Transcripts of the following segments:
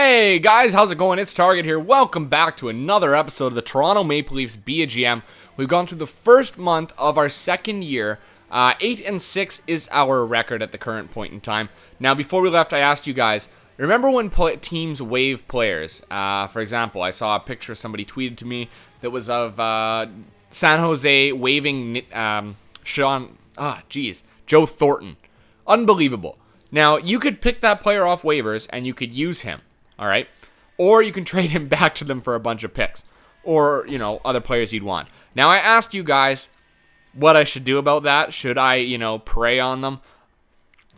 Hey guys, how's it going? It's Target here. Welcome back to another episode of the Toronto Maple Leafs Be a GM. We've gone through the first month of our second year. 8-6 is our record at the current point in time. Now, before we left, I asked you guys, remember when teams waive players? For example, I saw a picture somebody tweeted to me that was of San Jose waiving Joe Thornton. Unbelievable. Now, you could pick that player off waivers and you could use him, all right? Or you can trade him back to them for a bunch of picks or, other players you'd want. Now, I asked you guys what I should do about that. Should I, prey on them?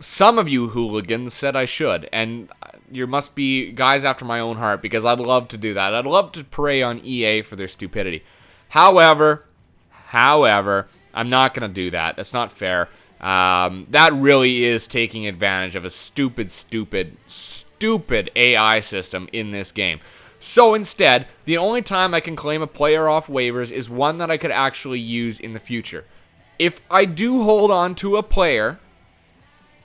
Some of you hooligans said I should, and you must be guys after my own heart because I'd love to do that. I'd love to prey on EA for their stupidity. However, I'm not going to do that. That's not fair. That really is taking advantage of a stupid AI system in this game. So instead, the only time I can claim a player off waivers is one that I could actually use in the future. If I do hold on to a player,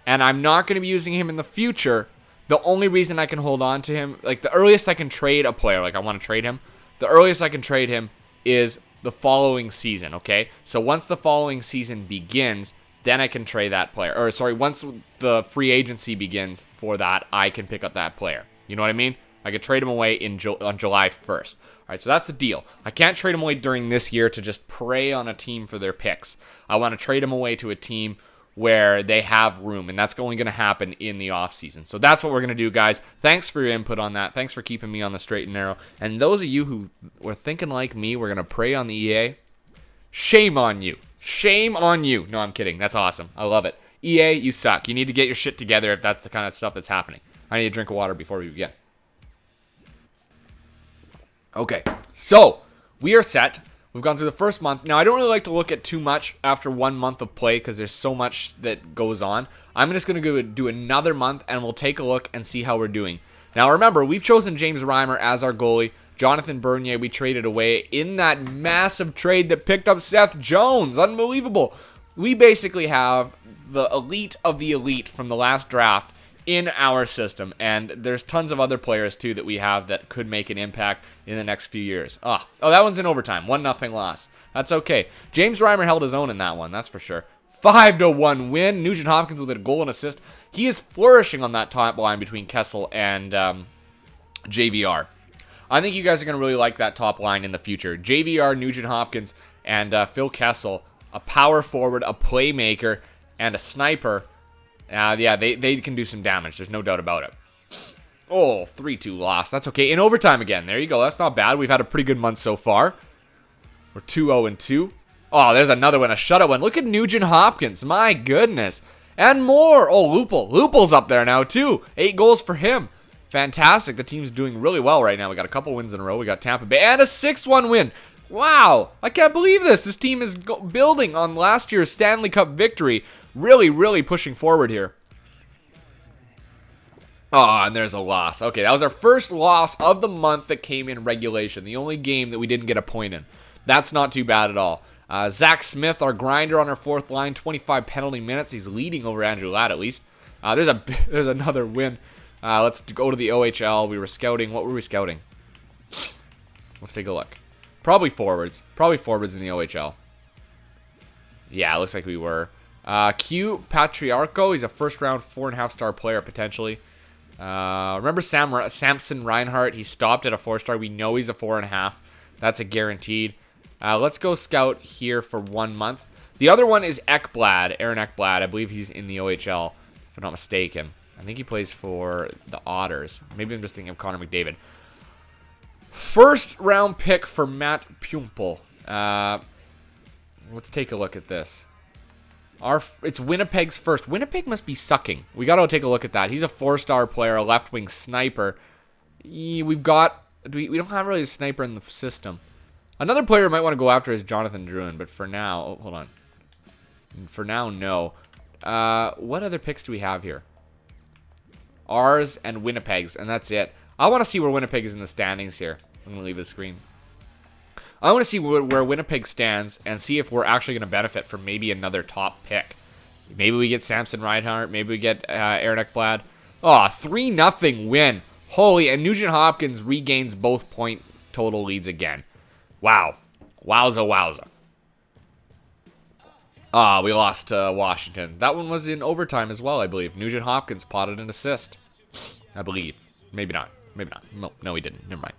and I'm not going to be using him in the future, the only reason I can hold on to him, like the earliest I can trade a player, like I want to trade him, the earliest I can trade him is the following season, okay? So once the following season begins, then I can trade that player. Once the free agency begins for that, I can pick up that player. You know what I mean? I could trade him away on July 1st. All right, so that's the deal. I can't trade him away during this year to just prey on a team for their picks. I want to trade him away to a team where they have room, and that's only going to happen in the offseason. So that's what we're going to do, guys. Thanks for your input on that. Thanks for keeping me on the straight and narrow. And those of you who were thinking like me, we're going to prey on the EA, shame on you. Shame on you. No, I'm kidding. That's awesome. I love it. EA, you suck. You need to get your shit together if that's the kind of stuff that's happening. I need a drink of water before we begin. Okay, so we are set. We've gone through the first month. Now, I don't really like to look at too much after 1 month of play because there's so much that goes on. I'm just going to go do another month, and we'll take a look and see how we're doing. Now, remember, we've chosen James Reimer as our goalie. Jonathan Bernier, we traded away in that massive trade that picked up Seth Jones. Unbelievable. We basically have the elite of the elite from the last draft in our system. And there's tons of other players, too, that we have that could make an impact in the next few years. Oh, that one's in overtime. 1-0 loss. That's okay. James Reimer held his own in that one, that's for sure. 5-1 win. Nugent Hopkins with a goal and assist. He is flourishing on that top line between Kessel and JVR. I think you guys are going to really like that top line in the future. JVR, Nugent Hopkins, and Phil Kessel, a power forward, a playmaker, and a sniper. They can do some damage. There's no doubt about it. Oh, 3-2 loss. That's okay. In overtime again. There you go. That's not bad. We've had a pretty good month so far. We're 2-0-2. Oh, there's another one, a shutout one. Look at Nugent Hopkins. My goodness. And more. Oh, Lupul. Lupul's up there now, too. 8 goals for him. Fantastic. The team's doing really well right now. We got a couple wins in a row. We got Tampa Bay and a 6-1 win. Wow. I can't believe this. This team is building on last year's Stanley Cup victory. Really, really pushing forward here. Oh, and there's a loss. Okay, that was our first loss of the month that came in regulation. The only game that we didn't get a point in. That's not too bad at all. Zach Smith, our grinder on our fourth line, 25 penalty minutes. He's leading over Andrew Ladd at least. There's another win. Let's go to the OHL. We were scouting. What were we scouting? Let's take a look. Probably forwards. Probably forwards in the OHL. Yeah, it looks like we were. Q Patriarcho. He's a first-round 4.5-star player, potentially. Remember Samson Reinhart? He stopped at a 4-star. We know he's a 4.5. That's a guaranteed. Let's go scout here for 1 month. The other one is Ekblad. Aaron Ekblad. I believe he's in the OHL, if I'm not mistaken. I think he plays for the Otters. Maybe I'm just thinking of Connor McDavid. First round pick for Matt Pumpel. Let's take a look at this. It's Winnipeg's first. Winnipeg must be sucking. We got to take a look at that. He's a 4-star player, a left-wing sniper. We don't have really a sniper in the system. Another player we might want to go after is Jonathan Drouin, but for now, hold on. For now, no. What other picks do we have here? Ours and Winnipeg's, and that's it. I want to see where Winnipeg is in the standings here. I'm going to leave the screen. I want to see where Winnipeg stands and see if we're actually going to benefit from maybe another top pick. Maybe we get Samson Reinhart. Maybe we get Aaron Ekblad. Oh, 3-0 win. Holy, and Nugent Hopkins regains both point total leads again. Wow. Wowza, wowza. We lost to Washington. That one was in overtime as well, I believe. Nugent Hopkins potted an assist. I believe. Maybe not. Maybe not. No, he didn't. Never mind.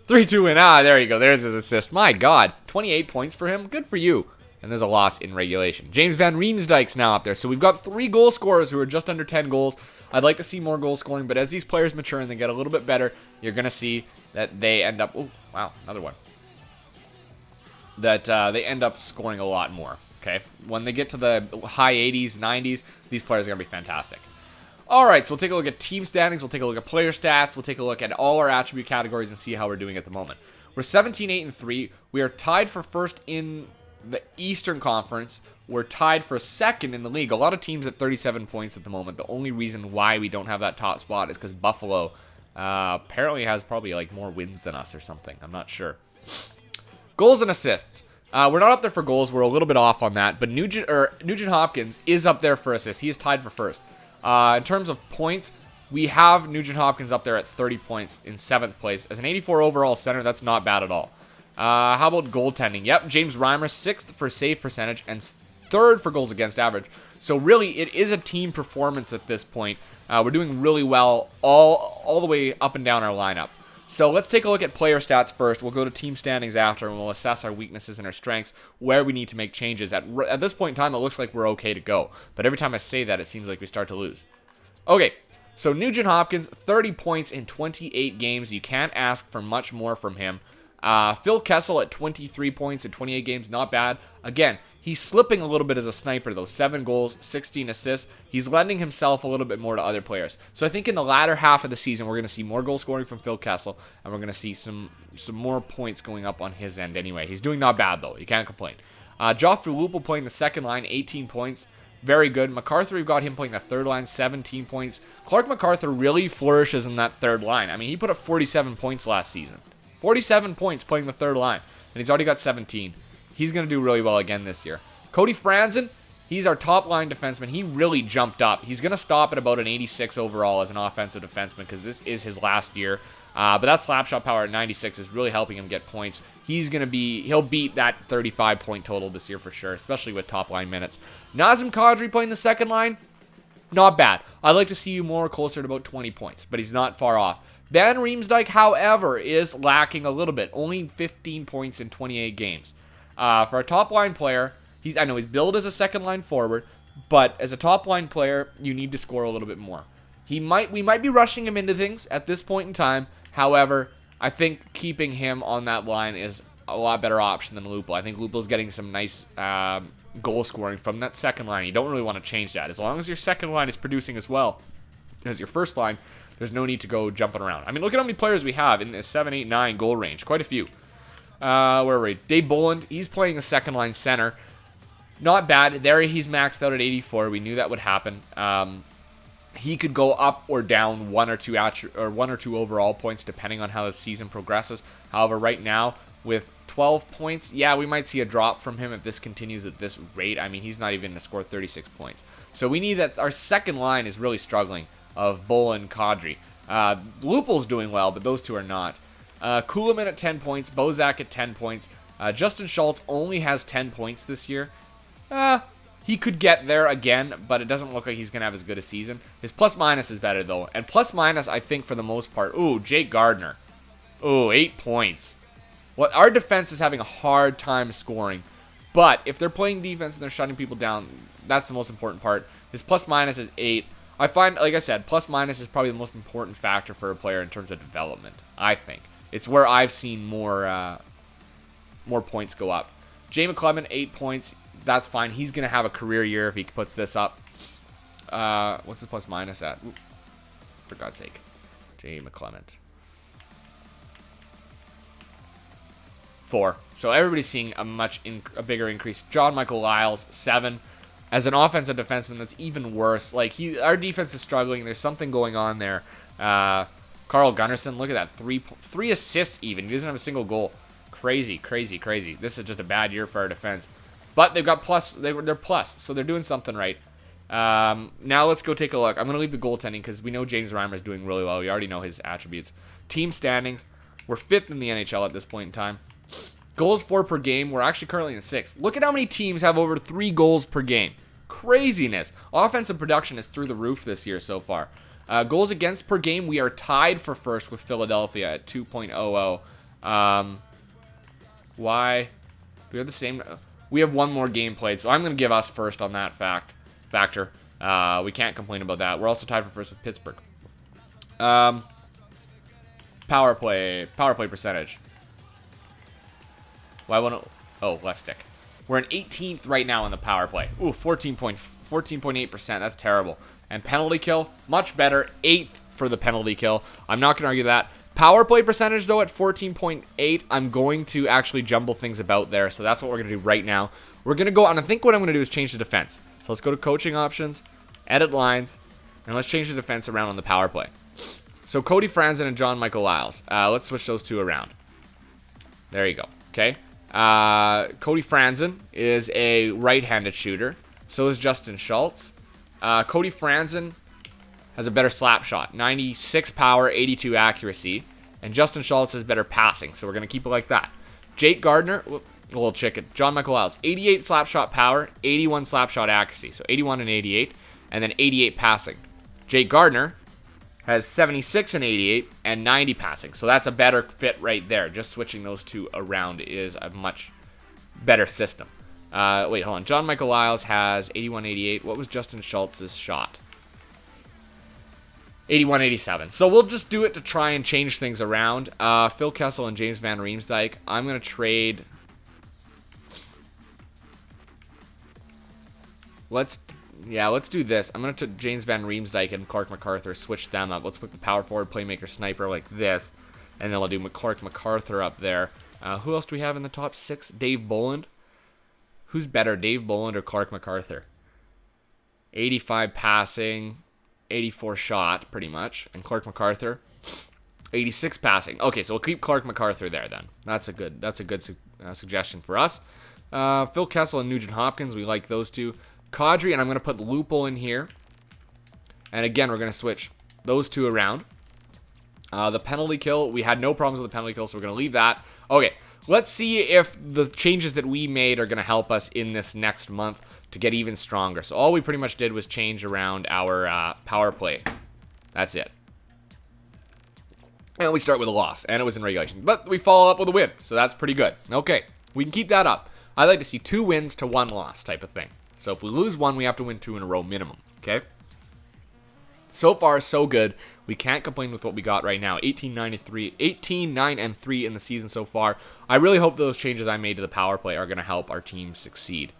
3-2 win. There you go. There's his assist. My God. 28 points for him. Good for you. And there's a loss in regulation. James Van Riemsdyk's now up there. So we've got 3 goal scorers who are just under 10 goals. I'd like to see more goal scoring, but as these players mature and they get a little bit better, you're going to see that they end up... Oh, wow. Another one. That they end up scoring a lot more. Okay, when they get to the high 80s, 90s, these players are going to be fantastic. All right, so we'll take a look at team standings. We'll take a look at player stats. We'll take a look at all our attribute categories and see how we're doing at the moment. We're 17-8-3. We are tied for first in the Eastern Conference. We're tied for second in the league. A lot of teams at 37 points at the moment. The only reason why we don't have that top spot is because Buffalo apparently has probably like more wins than us or something. I'm not sure. Goals and assists. We're not up there for goals. We're a little bit off on that. But Nugent Hopkins is up there for assists. He is tied for first. In terms of points, we have Nugent Hopkins up there at 30 points in 7th place. As an 84 overall center, that's not bad at all. How about goaltending? Yep, James Reimer, 6th for save percentage and 3rd for goals against average. So really, it is a team performance at this point. We're doing really well all the way up and down our lineup. So let's take a look at player stats first. We'll go to team standings after, and we'll assess our weaknesses and our strengths, where we need to make changes. At this point in time, it looks like we're okay to go. But every time I say that, it seems like we start to lose. Okay, so Nugent Hopkins, 30 points in 28 games. You can't ask for much more from him. Phil Kessel at 23 points in 28 games, not bad. Again, he's slipping a little bit as a sniper, though. 7 goals, 16 assists. He's lending himself a little bit more to other players. So I think in the latter half of the season, we're going to see more goal scoring from Phil Kessel, and we're going to see some more points going up on his end anyway. He's doing not bad, though. You can't complain. Joffrey Lupul playing the second line, 18 points. Very good. MacArthur, we've got him playing the third line, 17 points. Clark MacArthur really flourishes in that third line. I mean, he put up 47 points last season. 47 points playing the third line, and he's already got 17. He's going to do really well again this year. Cody Franzen, he's our top line defenseman. He really jumped up. He's going to stop at about an 86 overall as an offensive defenseman because this is his last year. But that slap shot power at 96 is really helping him get points. He'll beat that 35 point total this year for sure, especially with top line minutes. Nazem Kadri playing the second line, not bad. I'd like to see you more closer to about 20 points, but he's not far off. Van Riemsdyk, however, is lacking a little bit. Only 15 points in 28 games. For a top-line player, I know he's billed as a second-line forward, but as a top-line player, you need to score a little bit more. We might be rushing him into things at this point in time. However, I think keeping him on that line is a lot better option than Lupul. I think Lupul's getting some nice goal scoring from that second line. You don't really want to change that. As long as your second line is producing as well as your first line, there's no need to go jumping around. I mean, look at how many players we have in the 7, 8, 9 goal range. Quite a few. Where are we? Dave Bolland, he's playing a second-line center. Not bad. There he's maxed out at 84. We knew that would happen. He could go up or down one or two overall points depending on how the season progresses. However, right now, with 12 points, yeah, we might see a drop from him if this continues at this rate. I mean, he's not even going to score 36 points. So we need that. Our second line is really struggling of Bolland and Kadri. Lupul's doing well, but those two are not. Kuhlman at 10 points, Bozak at 10 points. Justin Schultz only has 10 points this year. He could get there again, but it doesn't look like he's going to have as good a season. His plus-minus is better, though. And plus-minus, I think, for the most part. Ooh, Jake Gardner. Ooh, 8 points. Our defense is having a hard time scoring. But if they're playing defense and they're shutting people down, that's the most important part. His plus-minus is 8. I find, like I said, plus-minus is probably the most important factor for a player in terms of development, I think. It's where I've seen more points go up. Jay McClement, 8 points. That's fine. He's going to have a career year if he puts this up. What's his plus-minus at? Ooh, for God's sake. Jay McClement. 4. So everybody's seeing a bigger increase. John Michael Lyles, 7. As an offensive defenseman, that's even worse. Like our defense is struggling. There's something going on there. Carl Gunnarsson, look at that, 3 assists even. He doesn't have a single goal. Crazy, crazy, crazy. This is just a bad year for our defense. But they've got plus. They're plus, so they're doing something right. Now let's go take a look. I'm going to leave the goaltending because we know James Reimer is doing really well. We already know his attributes. Team standings. We're 5th in the NHL at this point in time. Goals for per game. We're actually currently in 6th. Look at how many teams have over 3 goals per game. Craziness. Offensive production is through the roof this year so far. Goals against per game, we are tied for first with Philadelphia at 2.00. Why? Do we have the same? We have one more game played, so I'm going to give us first on that factor. We can't complain about that. We're also tied for first with Pittsburgh. Power play percentage. Why won't it? Oh, left stick. We're in 18th right now in the power play. Ooh, 14.8%. That's terrible. And penalty kill, much better. 8th for the penalty kill. I'm not going to argue that. Power play percentage, though, at 14.8. I'm going to actually jumble things about there. So that's what we're going to do right now. We're going to go, and I think what I'm going to do is change the defense. So let's go to coaching options, edit lines, and let's change the defense around on the power play. So Cody Franzen and John Michael Lyles. Let's switch those two around. There you go. Okay. Cody Franzen is a right-handed shooter. So is Justin Schultz. Cody Franzen has a better slap shot. 96 power, 82 accuracy. And Justin Schultz has better passing. So we're going to keep it like that. Jake Gardner, a little chicken. John Michael Lyles, 88 slap shot power, 81 slap shot accuracy. So 81 and 88. And then 88 passing. Jake Gardner has 76 and 88 and 90 passing. So that's a better fit right there. Just switching those two around is a much better system. Wait, hold on. John Michael Lyles has 81, 88. What was Justin Schultz's shot? 81, 87. So we'll just do it to try and change things around. Phil Kessel and James Van Riemsdyk. I'm going to trade. Let's do this. I'm going to James Van Riemsdyk and Clark MacArthur, switch them up. Let's put the power forward playmaker sniper like this. And then I'll do Clark MacArthur up there. Who else do we have in the top 6? Dave Bolland. Who's better, Dave Bolland or Clark MacArthur? 85 passing, 84 shot, pretty much. And Clark MacArthur, 86 passing. Okay, so we'll keep Clark MacArthur there then. That's a good suggestion for us. Phil Kessel and Nugent Hopkins, we like those two. Kadri, and I'm going to put Lupul in here. And again, we're going to switch those two around. The penalty kill, we had no problems with the penalty kill, so we're going to leave that. Okay, let's see if the changes that we made are going to help us in this next month to get even stronger. So all we pretty much did was change around our power play. That's it. And we start with a loss, and it was in regulation. But we follow up with a win, so that's pretty good. Okay, we can keep that up. I like to see 2 wins to 1 loss type of thing. So if we lose 1, we have to win 2 in a row minimum, okay? So far, so good. We can't complain with what we got right now. 18-9-3 in the season so far. I really hope those changes I made to the power play are going to help our team succeed.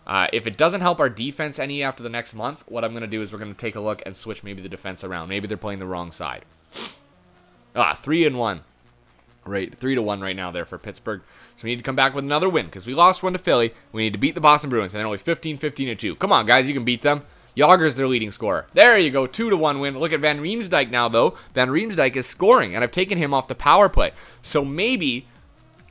If it doesn't help our defense any after the next month, what I'm going to do is we're going to take a look and switch maybe the defense around. Maybe they're playing the wrong side. 3-1. Right, 3-1 right now there for Pittsburgh. So we need to come back with another win because we lost 1 to Philly. We need to beat the Boston Bruins, and they're only 15-2. Come on, guys, you can beat them. Yager's their leading scorer. There you go, 2-1 win. Look at Van Riemsdyk now, though. Van Riemsdyk is scoring, and I've taken him off the power play. So maybe,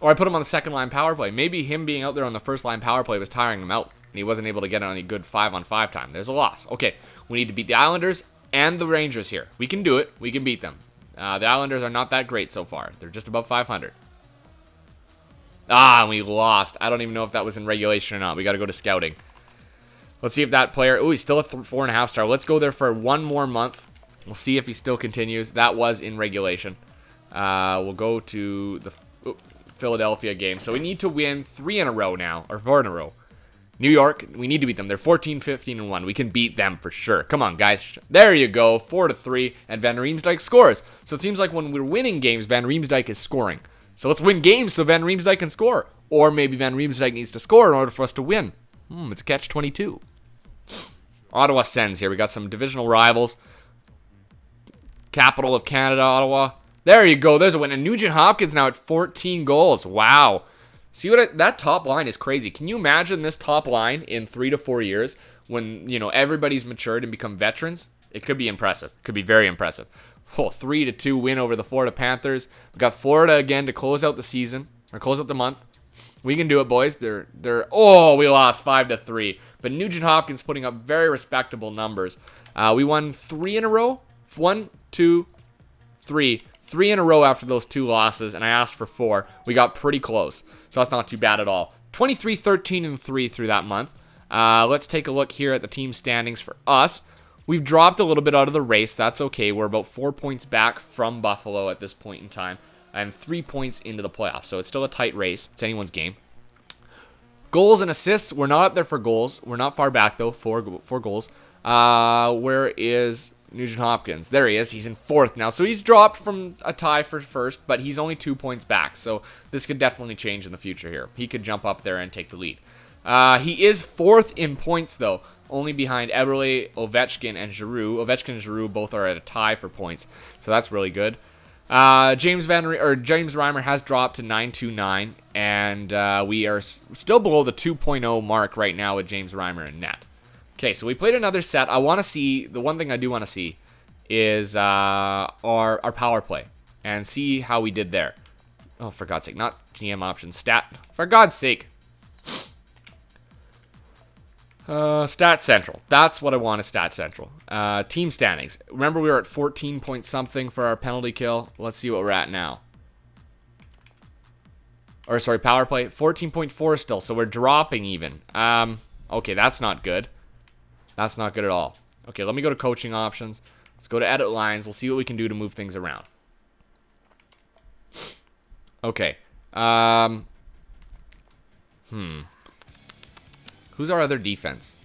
or I put him on the second line power play. Maybe him being out there on the first line power play was tiring him out, and he wasn't able to get any good 5-on-5 time. There's a loss. Okay, we need to beat the Islanders and the Rangers here. We can do it. We can beat them. The Islanders are not that great so far. They're just above 500. And we lost. I don't even know if that was in regulation or not. We got to go to scouting. Let's see if that player... Oh, he's still a 4.5 star. Let's go there for 1 more month. We'll see if he still continues. That was in regulation. We'll go to the Philadelphia game. So we need to win 3 in a row now. Or 4 in a row. New York, we need to beat them. They're 14-15-1. We can beat them for sure. Come on, guys. There you go. 4-3. And Van Riemsdyk scores. So it seems like when we're winning games, Van Riemsdyk is scoring. So let's win games so Van Riemsdyk can score. Or maybe Van Riemsdyk needs to score in order for us to win. It's a catch-22. Ottawa Sens here. We got some divisional rivals. Capital of Canada, Ottawa. There you go. There's a win. And Nugent Hopkins now at 14 goals. Wow. See what that top line is crazy. Can you imagine this top line in 3 to 4 years when, everybody's matured and become veterans? It could be impressive. Could be very impressive. 3-2 win over the Florida Panthers. We got Florida again to close out the season or close out the month. We can do it, boys. Oh, we lost 5-3. But Nugent Hopkins putting up very respectable numbers. We won 3 in a row. 1, 2, 3. 3 in a row after those 2 losses, and I asked for 4. We got pretty close, so that's not too bad at all. 23, 13, and 3 through that month. Let's take a look here at the team standings for us. We've dropped a little bit out of the race. That's okay. We're about 4 points back from Buffalo at this point in time, and 3 points into the playoffs, so it's still a tight race. It's anyone's game. Goals and assists, we're not up there for goals. We're not far back, though, 4 goals. Where is Nugent Hopkins? There he is. He's in 4th now, so he's dropped from a tie for first, but he's only 2 points back, so this could definitely change in the future here. He could jump up there and take the lead. He is 4th in points, though, only behind Eberle, Ovechkin, and Giroux. Ovechkin and Giroux both are at a tie for points, so that's really good. James Reimer has dropped to 929, and we are still below the 2.0 mark right now with James Reimer in net. Okay, so we played another set. I want to see, the one thing I do want to see is our power play and see how we did there. Oh, for God's sake, not GM options, stat. For God's sake. Stat Central. That's what I want is Stat Central. Team standings. Remember we were at 14 point something for our penalty kill. Let's see what we're at now. Or sorry, power play. 14.4 still, so we're dropping even. Okay, that's not good. That's not good at all. Okay, let me go to coaching options. Let's go to edit lines. We'll see what we can do to move things around. Okay. Who's our other defense?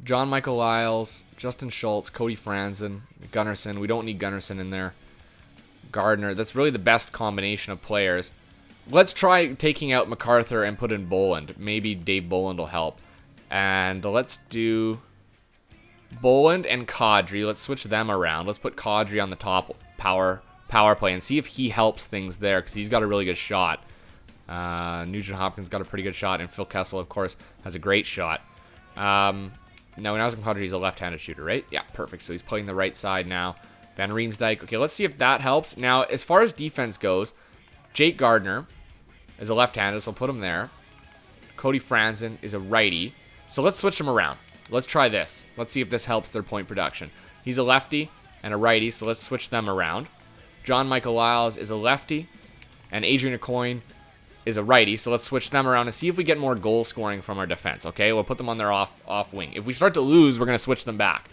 John Michael Lyles, Justin Schultz, Cody Franzen, Gunnarsson. We don't need Gunnarsson in there. Gardner. That's really the best combination of players. Let's try taking out MacArthur and put in Boland. Maybe Dave Boland will help. And let's do Boland and Kadri. Let's switch them around. Let's put Kadri on the top power play and see if he helps things there, because he's got a really good shot. Nugent Hopkins got a pretty good shot, and Phil Kessel, of course, has a great shot. Now, Nazem Kadri's a left-handed shooter, right? Yeah, perfect. So he's playing the right side now. Van Riemsdyk. Okay, let's see if that helps. Now, as far as defense goes, Jake Gardner is a left-handed, so I'll put him there. Cody Franzen is a righty. So let's switch them around. Let's try this. Let's see if this helps their point production. He's a lefty and a righty, so let's switch them around. John Michael Lyles is a lefty, and Adrian Aucoin is a righty, so let's switch them around and see if we get more goal scoring from our defense, okay? We'll put them on their off wing. If we start to lose, we're going to switch them back.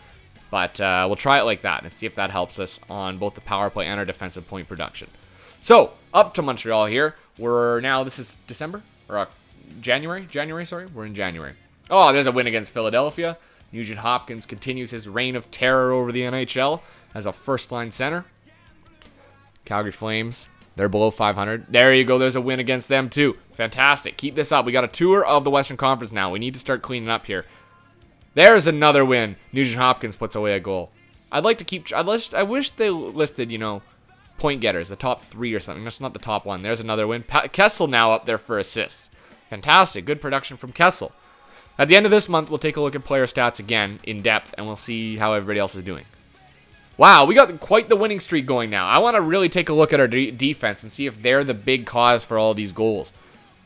But we'll try it like that and see if that helps us on both the power play and our defensive point production. So, up to Montreal here. We're now, this is December? Or January? January, sorry? We're in January. Oh, there's a win against Philadelphia. Nugent Hopkins continues his reign of terror over the NHL as a first-line center. Calgary Flames, they're below 500. There you go. There's a win against them, too. Fantastic. Keep this up. We got a tour of the Western Conference now. We need to start cleaning up here. There's another win. Nugent Hopkins puts away a goal. I'd like to keep... I wish they listed, you know, point getters, the top 3 or something. That's not the top 1. There's another win. Kessel now up there for assists. Fantastic. Good production from Kessel. At the end of this month, we'll take a look at player stats again in depth, and we'll see how everybody else is doing. Wow, we got quite the winning streak going now. I want to really take a look at our defense and see if they're the big cause for all these goals.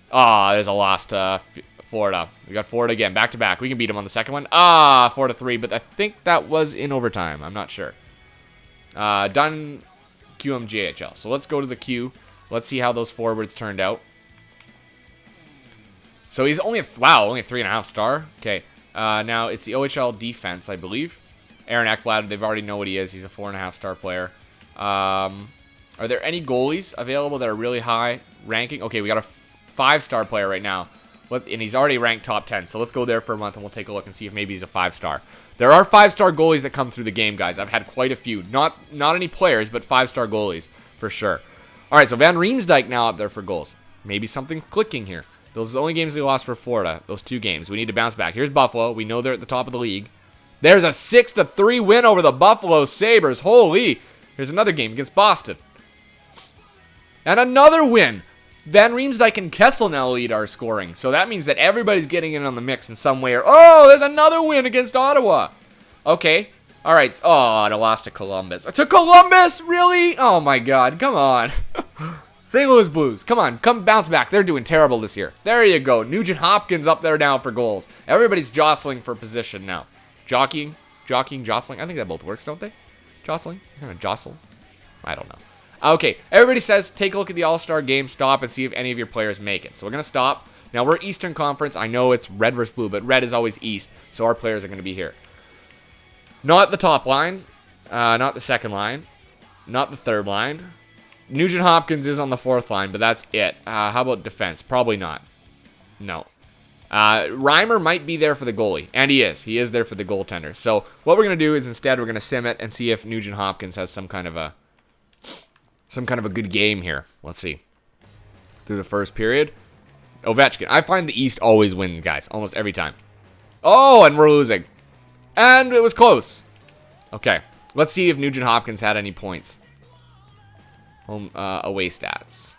There's a loss to Florida. We got Florida again, back-to-back. We can beat them on the second one. 4-3, but I think that was in overtime. I'm not sure. Done QMJHL. So let's go to the Q. Let's see how those forwards turned out. So he's only only a 3.5 star. Okay, now it's the OHL defense, I believe. Aaron Ekblad, they've already know what he is. He's a 4.5 star player. Are there any goalies available that are really high ranking? Okay, we got a 5-star player right now. And he's already ranked top 10. So let's go there for a month and we'll take a look and see if maybe he's a 5-star. There are 5-star goalies that come through the game, guys. I've had quite a few. Not any players, but 5-star goalies for sure. All right, so Van Riemsdyk now up there for goals. Maybe something's clicking here. Those are the only games we lost for Florida. Those 2 games. We need to bounce back. Here's Buffalo. We know they're at the top of the league. There's a 6-3 win over the Buffalo Sabres. Holy. Here's another game against Boston. And another win. Van Riemsdyk and Kessel now lead our scoring. So that means that everybody's getting in on the mix in some way. There's another win against Ottawa. Okay. All right. I lost to Columbus. To Columbus? Really? Oh, my God. Come on. St. Louis Blues, come on, come bounce back. They're doing terrible this year. There you go. Nugent Hopkins up there now for goals. Everybody's jostling for position now. Jockeying, jostling. I think that both works, don't they? Jostling? You're gonna jostle? I don't know. Okay, everybody says take a look at the All-Star game, stop, and see if any of your players make it. So we're gonna stop. Now we're Eastern Conference. I know it's red versus blue, but red is always East, so our players are gonna be here. Not the top line, not the second line, not the third line. Nugent Hopkins is on the fourth line, but that's it. How about defense? Probably not. No. Reimer might be there for the goalie, and he is. He is there for the goaltender. So what we're gonna do is instead we're gonna sim it and see if Nugent Hopkins has some kind of a good game here. Let's see. Through the first period, Ovechkin. I find the East always wins, guys, almost every time. Oh, and we're losing, and it was close. Okay, let's see if Nugent Hopkins had any points. Home away stats.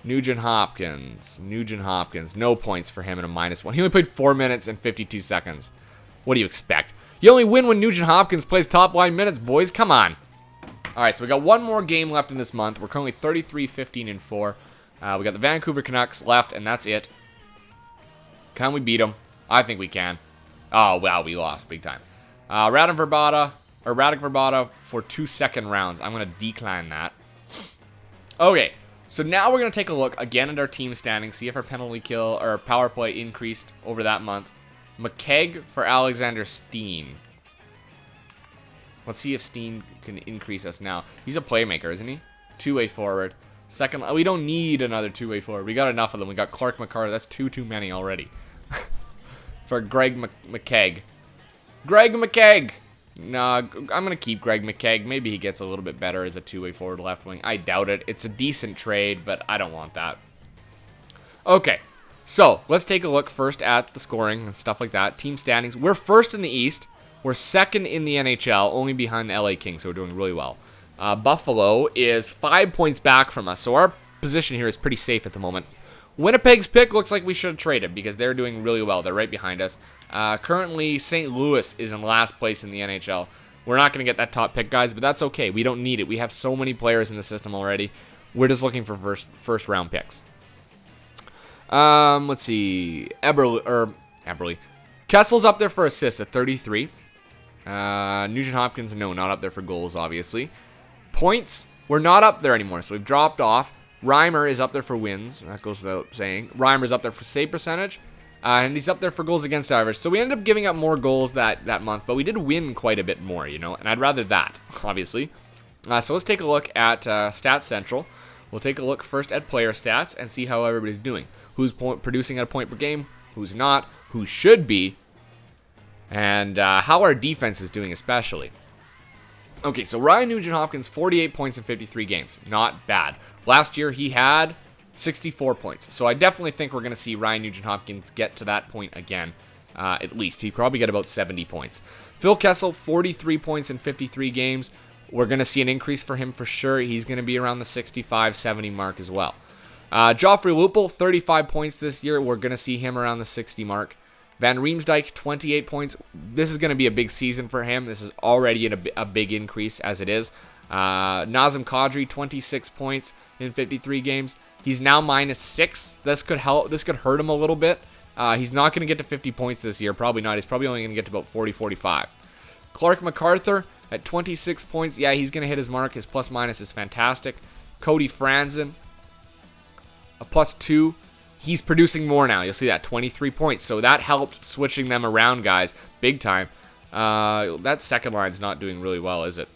Nugent Hopkins, no points for him and a -1. He only played 4 minutes and 52 seconds. What do you expect? You only win when Nugent Hopkins plays top line minutes, boys. Come on. All right, so we got one more game left in this month. We're currently 33, 15, and 4. We got the Vancouver Canucks left, and that's it. Can we beat them? I think we can. Oh, wow, we lost big time. Radek Verbata for 2 second rounds. I'm going to decline that. Okay, so now we're going to take a look again at our team standings, see if our penalty kill or power play increased over that month. McKegg for Alexander Steen. Let's see if Steen can increase us now. He's a playmaker, isn't he? Two-way forward. Second, we don't need another two-way forward. We got enough of them. We got Clark McCarter. That's too many already. For Greg McKegg. Greg McKegg! Nah, I'm going to keep Greg McKegg. Maybe he gets a little bit better as a two-way forward left wing. I doubt it. It's a decent trade, but I don't want that. Okay, so let's take a look first at the scoring and stuff like that. Team standings. We're first in the East. We're second in the NHL, only behind the LA Kings, so we're doing really well. Buffalo is 5 points back from us, so our position here is pretty safe at the moment. Winnipeg's pick looks like we should have traded because they're doing really well. They're right behind us. Currently, St. Louis is in last place in the NHL. We're not going to get that top pick, guys, but that's okay. We don't need it. We have so many players in the system already. We're just looking for first round picks. Let's see. Eberle. Kessel's up there for assists at 33. Nugent Hopkins, no, not up there for goals, obviously. Points, we're not up there anymore, so we've dropped off. Reimer is up there for wins. That goes without saying. Reimer's up there for save percentage. And he's up there for goals against average. So we ended up giving up more goals that month, but we did win quite a bit more, you know, and I'd rather that, obviously. So let's take a look at Stats Central. We'll take a look first at player stats and see how everybody's doing. Who's producing at a point per game, who's not, who should be, and how our defense is doing especially. Okay, so Ryan Nugent-Hopkins, 48 points in 53 games. Not bad. Last year, he had 64 points. So I definitely think we're going to see Ryan Nugent-Hopkins get to that point again, at least. He'd probably get about 70 points. Phil Kessel, 43 points in 53 games. We're going to see an increase for him for sure. He's going to be around the 65-70 mark as well. Joffrey Lupul, 35 points this year. We're going to see him around the 60 mark. Van Riemsdyk, 28 points. This is going to be a big season for him. This is already a big increase as it is. Nazem Kadri, 26 points in 53 games. He's now -6. This could help. This could hurt him a little bit. He's not going to get to 50 points this year. Probably not. He's probably only going to get to about 40, 45. Clark MacArthur at 26 points. Yeah, he's going to hit his mark. His plus-minus is fantastic. Cody Franzen, a +2. He's producing more now. You'll see that, 23 points. So that helped switching them around, guys, big time. That second line's not doing really well, is it?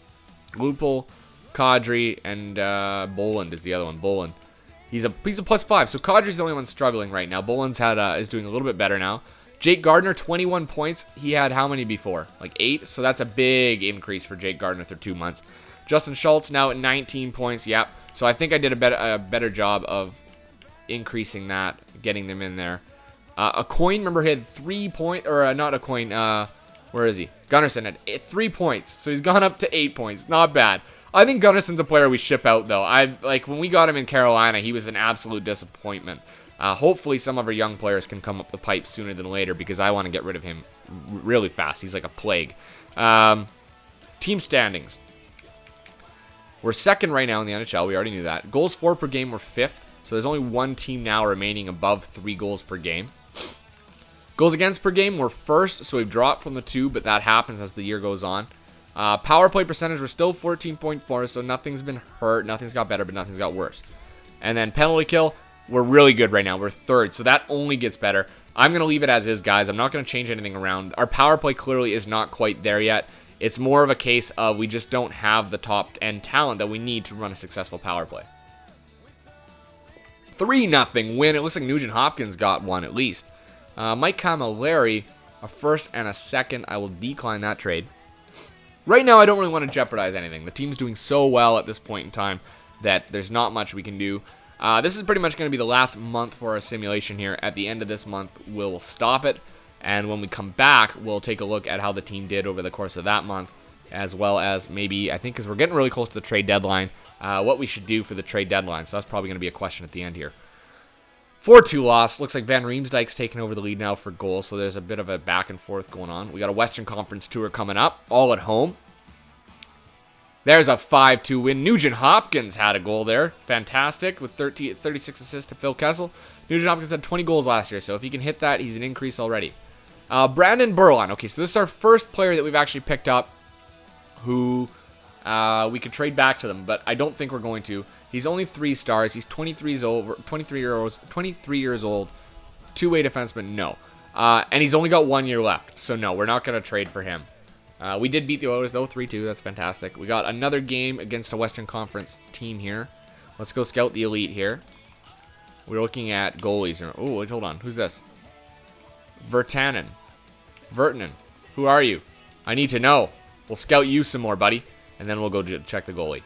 Lupul, Kadri, and Boland is the other one. Boland. He's a +5. So Kadri's the only one struggling right now. Boland's is doing a little bit better now. Jake Gardner, 21 points. He had how many before? Like 8. So that's a big increase for Jake Gardner through 2 months. Justin Schultz now at 19 points. Yep. So I think I did a better job of increasing that, getting them in there. A coin, remember, he had 3 points, or not a coin, where is he? Gunnarsson had 3 points, so he's gone up to 8 points. Not bad. I think Gunnarsson's a player we ship out, though. When we got him in Carolina, he was an absolute disappointment. Hopefully some of our young players can come up the pipe sooner than later, because I want to get rid of him really fast. He's like a plague. Team standings. We're second right now in the NHL. We already knew that. Goals for per game, we're fifth. So there's only one team now remaining above 3 goals per game. Goals against per game, we're first. So we've dropped from the 2, but that happens as the year goes on. Power play percentage, we're still 14.4. So nothing's been hurt. Nothing's got better, but nothing's got worse. And then penalty kill, we're really good right now. We're third. So that only gets better. I'm going to leave it as is, guys. I'm not going to change anything around. Our power play clearly is not quite there yet. It's more of a case of we just don't have the top-end talent that we need to run a successful power play. 3-0 win. It looks like Nugent Hopkins got one at least. Mike Camilleri, a first and a second. I will decline that trade. Right now, I don't really want to jeopardize anything. The team's doing so well at this point in time that there's not much we can do. This is pretty much going to be the last month for our simulation here. At the end of this month, we'll stop it. And when we come back, we'll take a look at how the team did over the course of that month, as well as maybe, I think, because we're getting really close to the trade deadline, what we should do for the trade deadline. So that's probably going to be a question at the end here. 4-2 loss. Looks like Van Riemsdyk's taking over the lead now for goals, so there's a bit of a back and forth going on. We got a Western Conference tour coming up, all at home. There's a 5-2 win. Nugent Hopkins had a goal there. Fantastic, with 36 assists to Phil Kessel. Nugent Hopkins had 20 goals last year, so if he can hit that, he's an increase already. Brandon Burlon. Okay, so this is our first player that we've actually picked up who we could trade back to them, but I don't think we're going to. He's only 3 stars. He's 23 years old. Two-way defenseman, no. And he's only got 1 year left, so no, we're not going to trade for him. We did beat the Oilers, though, 3-2. That's fantastic. We got another game against a Western Conference team here. Let's go scout the elite here. We're looking at goalies here. Oh, wait, hold on. Who's this? Vertanen. Who are you? I need to know. We'll scout you some more, buddy. And then we'll go check the goalie.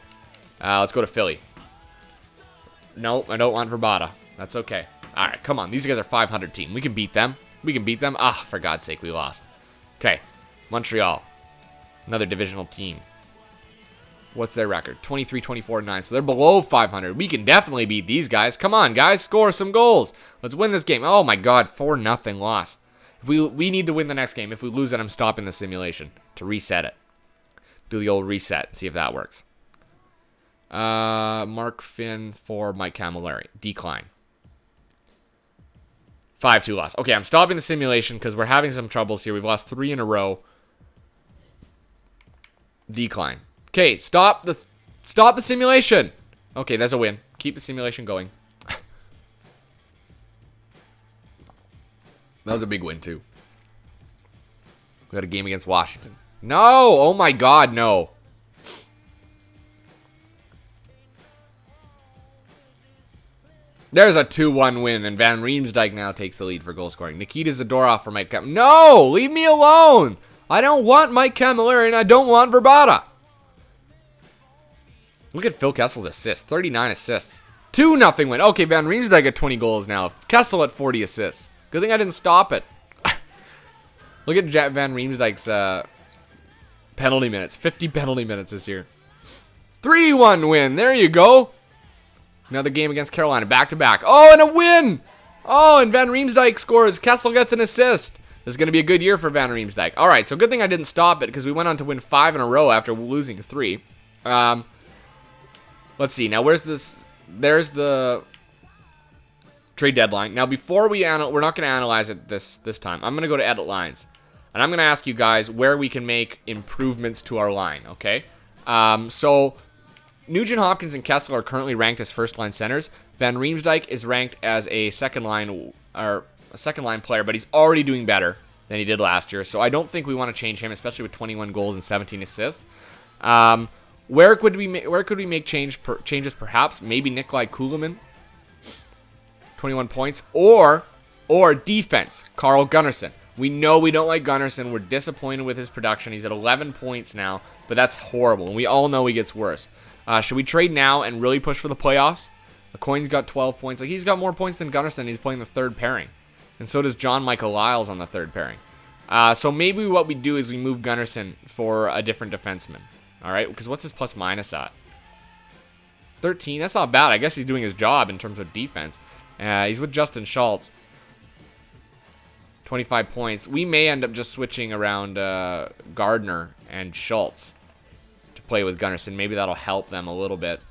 Let's go to Philly. No, I don't want Verbata. That's okay. All right, come on. These guys are 500 team. We can beat them. Ah, for God's sake, we lost. Okay, Montreal. Another divisional team. What's their record? 23-24-9. So they're below 500. We can definitely beat these guys. Come on, guys. Score some goals. Let's win this game. Oh, my God. 4-0 loss. If we need to win the next game. If we lose it, I'm stopping the simulation to reset it. Do the old reset. See if that works. Mark Finn for Mike Camilleri. Decline. 5-2 loss. Okay, I'm stopping the simulation because we're having some troubles here. We've lost 3 in a row. Decline. Okay, stop the simulation. Okay, there's a win. Keep the simulation going. That was a big win too. We got a game against Washington. No! Oh my God, no. There's a 2-1 win, and Van Riemsdyk now takes the lead for goal scoring. Nikita Zadorov for Mike Camilleri. No! Leave me alone! I don't want Mike Camilleri, and I don't want Verbata. Look at Phil Kessel's assists. 39 assists. 2-0 win. Okay, Van Riemsdyk at 20 goals now. Kessel at 40 assists. Good thing I didn't stop it. Look at Van Riemsdyk's penalty minutes. 50 penalty minutes this year. 3-1 win. There you go. Another game against Carolina. Back-to-back. Oh, and a win. Oh, and Van Riemsdyk scores. Kessel gets an assist. This is going to be a good year for Van Riemsdyk. All right, so good thing I didn't stop it because we went on to win 5 in a row after losing 3. Let's see. Now, where's this? There's the trade deadline. Now, before we're not going to analyze it this time. I'm going to go to edit lines. And I'm going to ask you guys where we can make improvements to our line, okay? So Nugent Hopkins and Kessel are currently ranked as first-line centers. Van Riemsdyk is ranked as a second-line player, but he's already doing better than he did last year. So I don't think we want to change him, especially with 21 goals and 17 assists. Where could we make changes? Perhaps maybe Nikolai Kulemin, 21 points, or defense, Carl Gunnarsson. We know we don't like Gunnarsson. We're disappointed with his production. He's at 11 points now, but that's horrible, and we all know he gets worse. Should we trade now and really push for the playoffs? Coin's got 12 points. Like, he's got more points than Gunnarsson. He's playing the third pairing, and so does John Michael Lyles on the third pairing. So maybe what we do is we move Gunnarsson for a different defenseman. All right, because what's his plus-minus at? 13. That's not bad. I guess he's doing his job in terms of defense. He's with Justin Schultz. 25 points. We may end up just switching around Gardner and Schultz to play with Gunnarsson. Maybe that'll help them a little bit.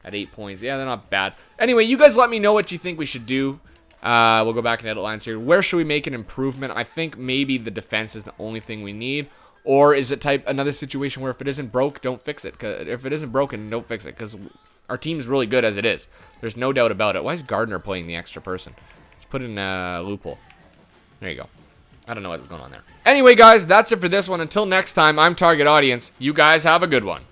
At 8 points. Yeah, they're not bad. Anyway, you guys let me know what you think we should do. We'll go back and edit lines here. Where should we make an improvement? I think maybe the defense is the only thing we need. Or is it another situation where if it isn't broke, don't fix it? 'Cause if it isn't broken, don't fix it. Because our team's really good as it is. There's no doubt about it. Why is Gardner playing the extra person? Let's put in a loophole. There you go. I don't know what's going on there. Anyway, guys, that's it for this one. Until next time, I'm Target Audience. You guys have a good one.